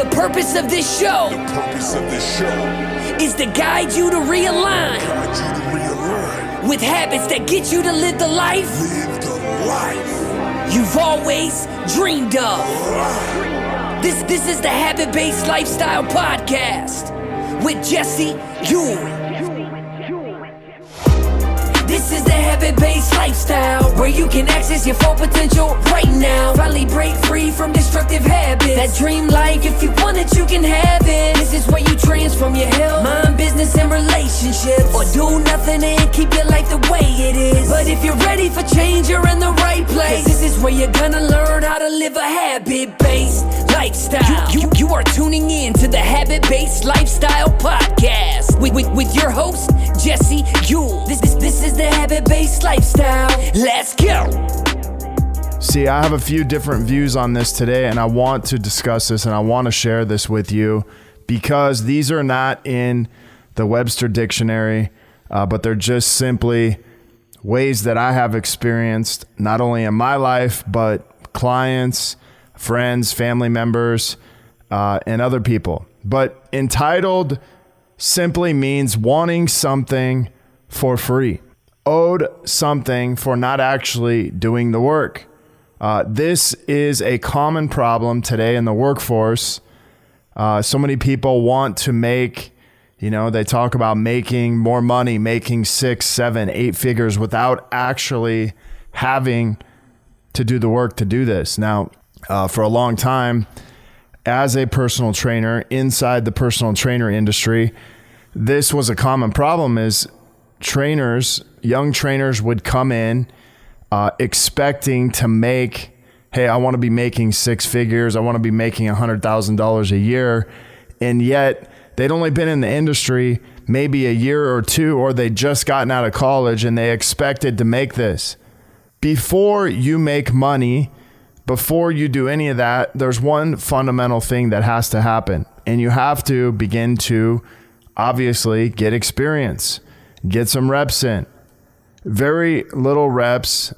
The purpose of this show is to guide you to realign with habits that get you to live the life you've always dreamed of. This is the Habit-Based Lifestyle Podcast with Jesse Ewing. This is the Habit-Based Lifestyle, where you can access your full potential right now. Finally break free from destructive habits. That dream life, if you want it, you can have it. This is where you transform your health, mind, business, and relationships, or do nothing and keep your life the way it is. But if you're ready for change, you're in the right place. This is where you're gonna learn how to live a habit-based lifestyle. You are tuning in to the Habit-Based Lifestyle Podcast with your host, Jesse Ewing. This is the Habit-Based Lifestyle. Let's go. See, I have a few different views on this today, and I want to discuss this and I want to share this with you because these are not in the Webster Dictionary, but they're just simply ways that I have experienced not only in my life, but clients, friends, family members, and other people. But entitled simply means wanting something for free, owed something for not actually doing the work. This is a common problem today in the workforce. So many people want to make, they talk about making more money, making 6, 7, 8 figures without actually having to do the work to do this. Now, for a long time, as a personal trainer inside the personal trainer industry, this was a common problem is young trainers would come in expecting to make, hey, I want to be making 6 figures. I want to be making $100,000 a year. And yet they'd only been in the industry maybe a year or two, or they'd just gotten out of college and they expected to make this. Before you make money, before you do any of that, there's one fundamental thing that has to happen. And you have to begin to obviously get experience, get some reps in. Very little reps.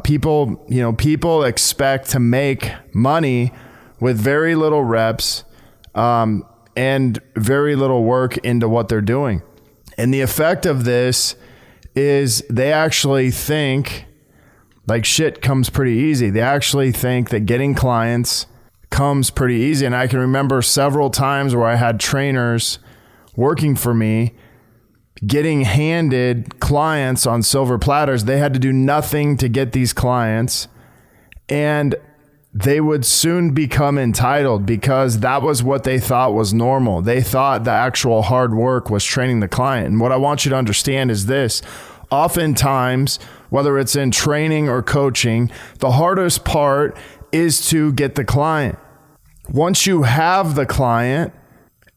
People expect to make money with very little reps and very little work into what they're doing. And the effect of this is they actually think like shit comes pretty easy. They actually think that getting clients comes pretty easy. And I can remember several times where I had trainers working for me getting handed clients on silver platters. They had to do nothing to get these clients, and they would soon become entitled because that was what they thought was normal. They thought the actual hard work was training the client. And what I want you to understand is this. Oftentimes, whether it's in training or coaching, the hardest part is to get the client. Once you have the client,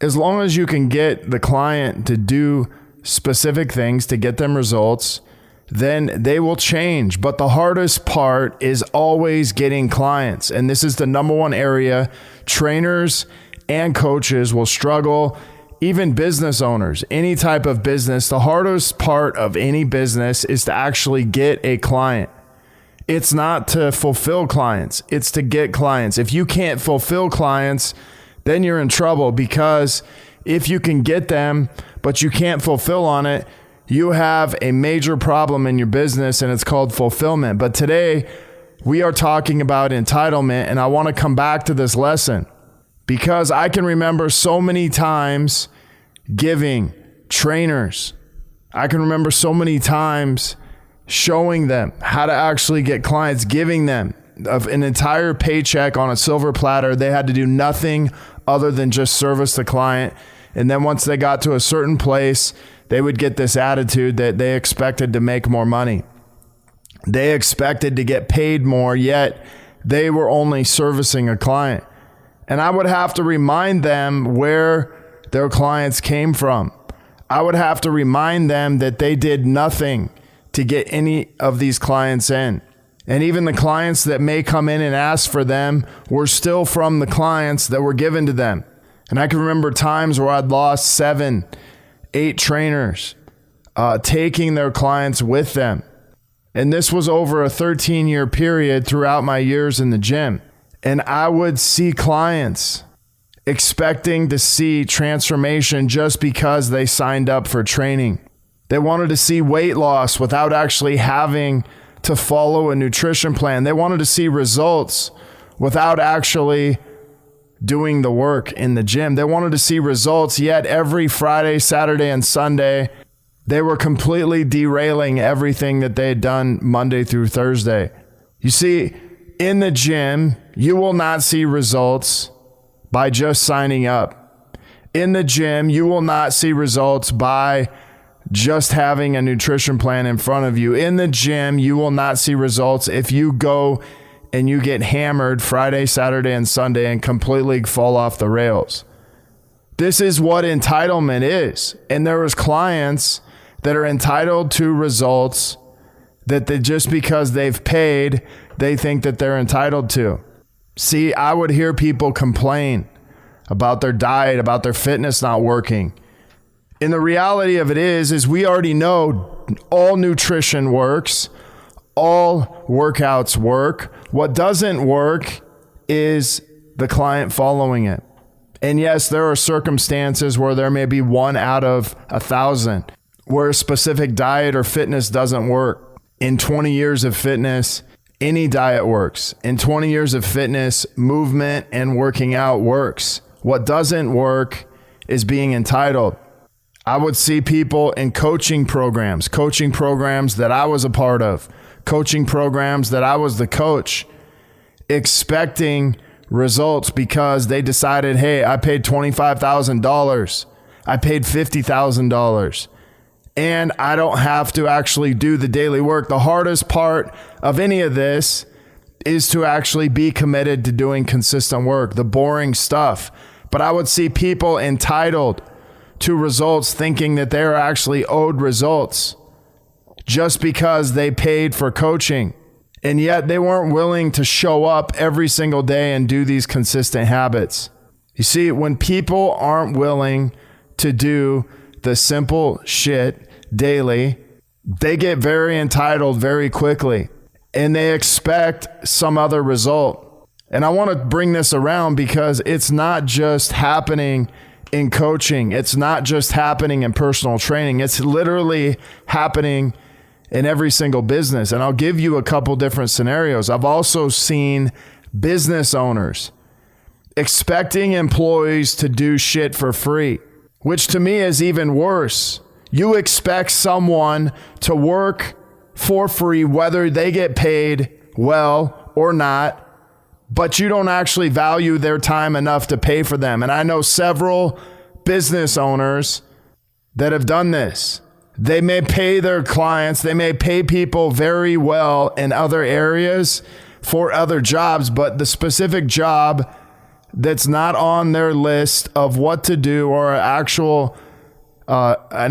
as long as you can get the client to do specific things to get them results, then they will change. But the hardest part is always getting clients. And this is the number one area trainers and coaches will struggle. Even business owners, any type of business, the hardest part of any business is to actually get a client. It's not to fulfill clients, it's to get clients. If you can't fulfill clients, then you're in trouble, because if you can get them, but you can't fulfill on it, you have a major problem in your business, and it's called fulfillment. But today we are talking about entitlement, and I want to come back to this lesson because I can remember so many times giving trainers. I can remember so many times showing them how to actually get clients, giving them an entire paycheck on a silver platter. They had to do nothing other than just service the client. And then once they got to a certain place, they would get this attitude that they expected to make more money. They expected to get paid more, yet they were only servicing a client. And I would have to remind them where their clients came from. I would have to remind them that they did nothing to get any of these clients in. And even the clients that may come in and ask for them were still from the clients that were given to them. And I can remember times where I'd lost 7, 8 trainers taking their clients with them. And this was over a 13-year period throughout my years in the gym. And I would see clients expecting to see transformation just because they signed up for training. They wanted to see weight loss without actually having to follow a nutrition plan. They wanted to see results without actually doing the work in the gym. They wanted to see results, yet every Friday, Saturday, and Sunday, they were completely derailing everything that they had done Monday through Thursday. You see, in the gym, you will not see results by just signing up. In the gym, you will not see results by just having a nutrition plan in front of you. In the gym, you will not see results if you go and you get hammered Friday, Saturday, and Sunday and completely fall off the rails. This is what entitlement is. And there is clients that are entitled to results that they, just because they've paid, they think that they're entitled to. See, I would hear people complain about their diet, about their fitness not working. And the reality of it is we already know all nutrition works, all workouts work. What doesn't work is the client following it. And yes, there are circumstances where there may be 1 out of 1,000 where a specific diet or fitness doesn't work. In 20 years of fitness, any diet works. In 20 years of fitness, movement and working out works. What doesn't work is being entitled. I would see people in coaching programs that I was a part of, coaching programs that I was the coach, expecting results because they decided, hey, I paid $25,000. I paid $50,000. And I don't have to actually do the daily work. The hardest part of any of this is to actually be committed to doing consistent work, the boring stuff. But I would see people entitled to results thinking that they're actually owed results just because they paid for coaching. And yet they weren't willing to show up every single day and do these consistent habits. You see, when people aren't willing to do the simple shit daily, they get very entitled very quickly and they expect some other result. And I want to bring this around because it's not just happening in coaching. It's not just happening in personal training. It's literally happening in every single business. And I'll give you a couple different scenarios. I've also seen business owners expecting employees to do shit for free, which to me is even worse. You expect someone to work for free, whether they get paid well or not, but you don't actually value their time enough to pay for them. And I know several business owners that have done this. They may pay their clients, they may pay people very well in other areas for other jobs, but the specific job that's not on their list of what to do or an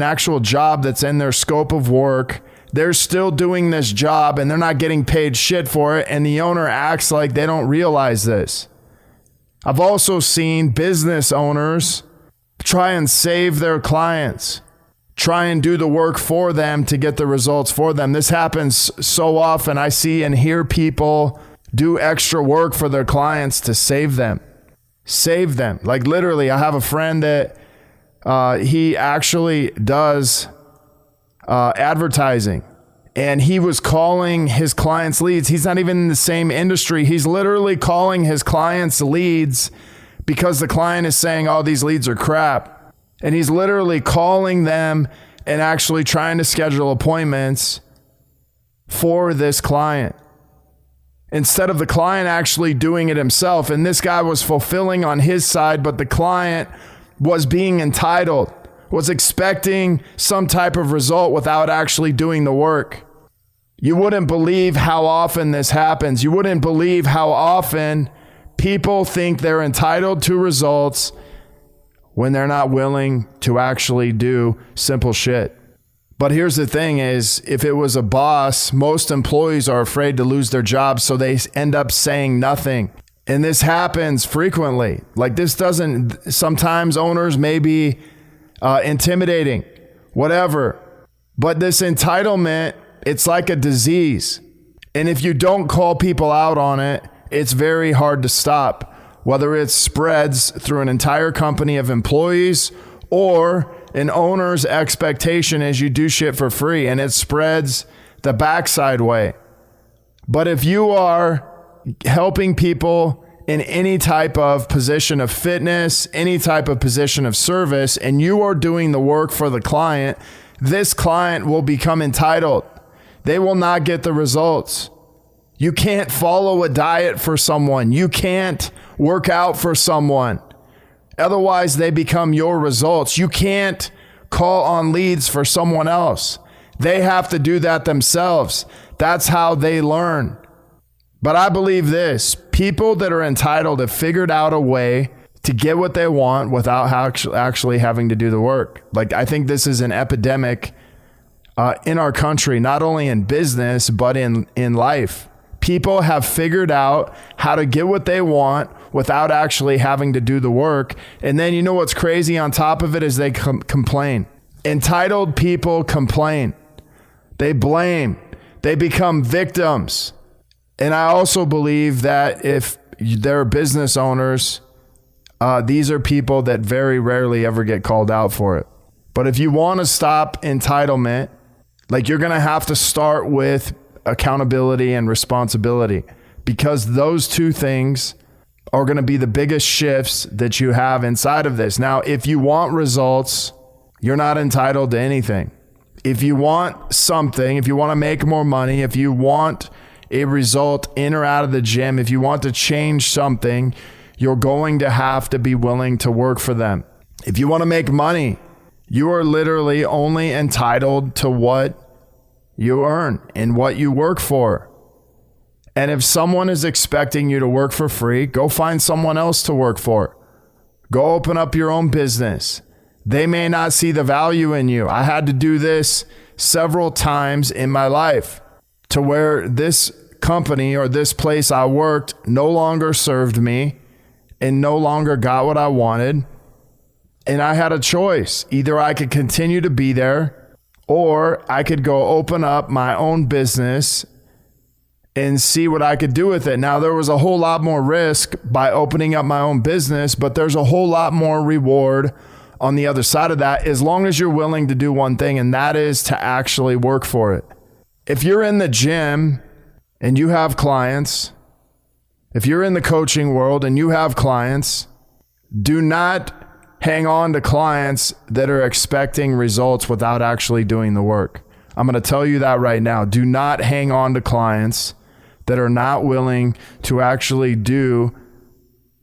actual job that's in their scope of work, they're still doing this job and they're not getting paid shit for it. And the owner acts like they don't realize this. I've also seen business owners try and save their clients, try and do the work for them to get the results for them. This happens so often. I see and hear people do extra work for their clients to save them. Save them. Like literally, I have a friend that he actually does advertising, and he was calling his clients leads. He's not even in the same industry. He's literally calling his clients leads because the client is saying, oh, these leads are crap. And he's literally calling them and actually trying to schedule appointments for this client instead of the client actually doing it himself. And this guy was fulfilling on his side, but the client was being entitled, was expecting some type of result without actually doing the work. You wouldn't believe how often this happens. You wouldn't believe how often people think they're entitled to results when they're not willing to actually do simple shit. But here's the thing is, if it was a boss, most employees are afraid to lose their jobs, so they end up saying nothing. And this happens frequently. Like this doesn't, sometimes owners may be intimidating, whatever. But this entitlement, it's like a disease. And if you don't call people out on it, it's very hard to stop. whether it spreads through an entire company of employees or an owner's expectation is you do shit for free and it spreads the backside way. But if you are helping people in any type of position of fitness, any type of position of service, and you are doing the work for the client, this client will become entitled. They will not get the results. You can't follow a diet for someone. You can't work out for someone. Otherwise, they become your results. You can't call on leads for someone else. They have to do that themselves. That's how they learn. But I believe this, people that are entitled have figured out a way to get what they want without actually having to do the work. Like, I think this is an epidemic in our country, not only in business, but in life. People have figured out how to get what they want without actually having to do the work. And then you know what's crazy on top of it is they complain. Entitled people complain. They blame. They become victims. And I also believe that if they're business owners, these are people that very rarely ever get called out for it. But if you want to stop entitlement, like, you're going to have to start with accountability and responsibility, because those two things are going to be the biggest shifts that you have inside of this. Now, if you want results, you're not entitled to anything. If you want something, if you want to make more money, if you want a result in or out of the gym, if you want to change something, you're going to have to be willing to work for them. If you want to make money, you are literally only entitled to what you earn and what you work for. And if someone is expecting you to work for free, go find someone else to work for. Go open up your own business. They may not see the value in you. I had to do this several times in my life, to where this company or this place I worked no longer served me and no longer got what I wanted. And I had a choice. Either I could continue to be there, or I could go open up my own business and see what I could do with it. Now, there was a whole lot more risk by opening up my own business, but there's a whole lot more reward on the other side of that, as long as you're willing to do one thing, and that is to actually work for it. If you're in the gym and you have clients, if you're in the coaching world and you have clients, do not hang on to clients that are expecting results without actually doing the work. I'm going to tell you that right now. Do not hang on to clients that are not willing to actually do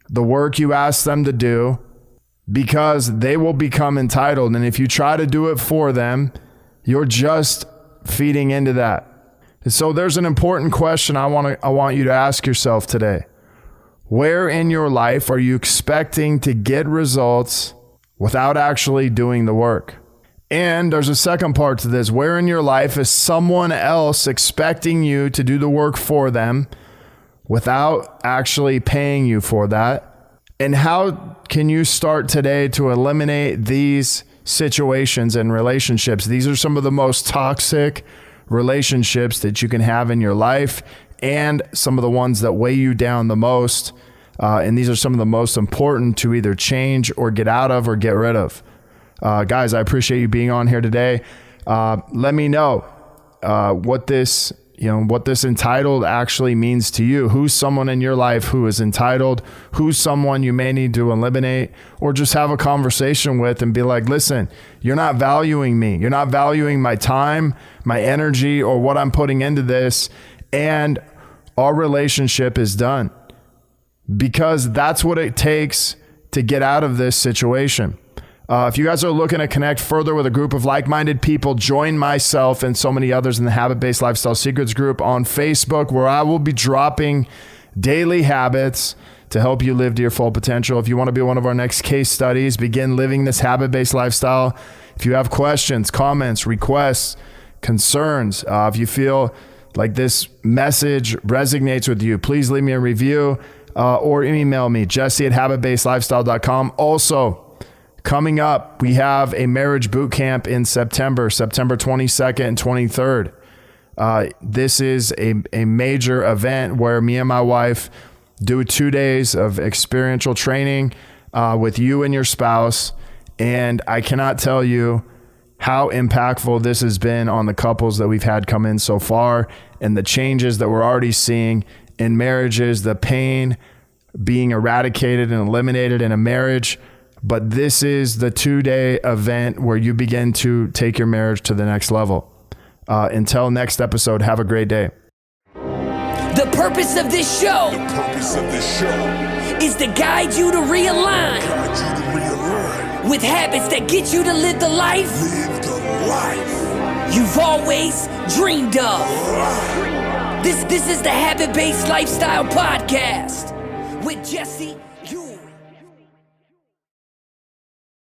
the work you ask them to do, because they will become entitled. And if you try to do it for them, you're just feeding into that. And so there's an important question I want you to ask yourself today. Where in your life are you expecting to get results without actually doing the work? And there's a second part to this. Where in your life is someone else expecting you to do the work for them without actually paying you for that? And how can you start today to eliminate these situations and relationships? These are some of the most toxic relationships that you can have in your life, and some of the ones that weigh you down the most. And these are some of the most important to either change or get out of or get rid of. Guys, I appreciate you being on here today. Let me know what this entitled actually means to you. Who's someone in your life who is entitled? Who's someone you may need to eliminate, or just have a conversation with and be like, listen, you're not valuing me. You're not valuing my time, my energy, or what I'm putting into this. And our relationship is done, because that's what it takes to get out of this situation. If you guys are looking to connect further with a group of like-minded people, join myself and so many others in the Habit-Based Lifestyle Secrets group on Facebook, where I will be dropping daily habits to help you live to your full potential. If you want to be one of our next case studies, begin living this habit-based lifestyle. If you have questions, comments, requests, concerns, if you feel like this message resonates with you, please leave me a review or email me, jesse@habitbasedlifestyle.com. Also, coming up, we have a marriage boot camp in September 22nd and 23rd. This is a major event where me and my wife do 2 days of experiential training with you and your spouse. And I cannot tell you how impactful this has been on the couples that we've had come in so far, and the changes that we're already seeing in marriages, the pain being eradicated and eliminated in a marriage. But this is the 2-day event where you begin to take your marriage to the next level. Until next episode, have a great day. The purpose of this show is to guide you to realign with habits that get you to live the life you've always dreamed of. This is the Habit-Based Lifestyle Podcast with Jesse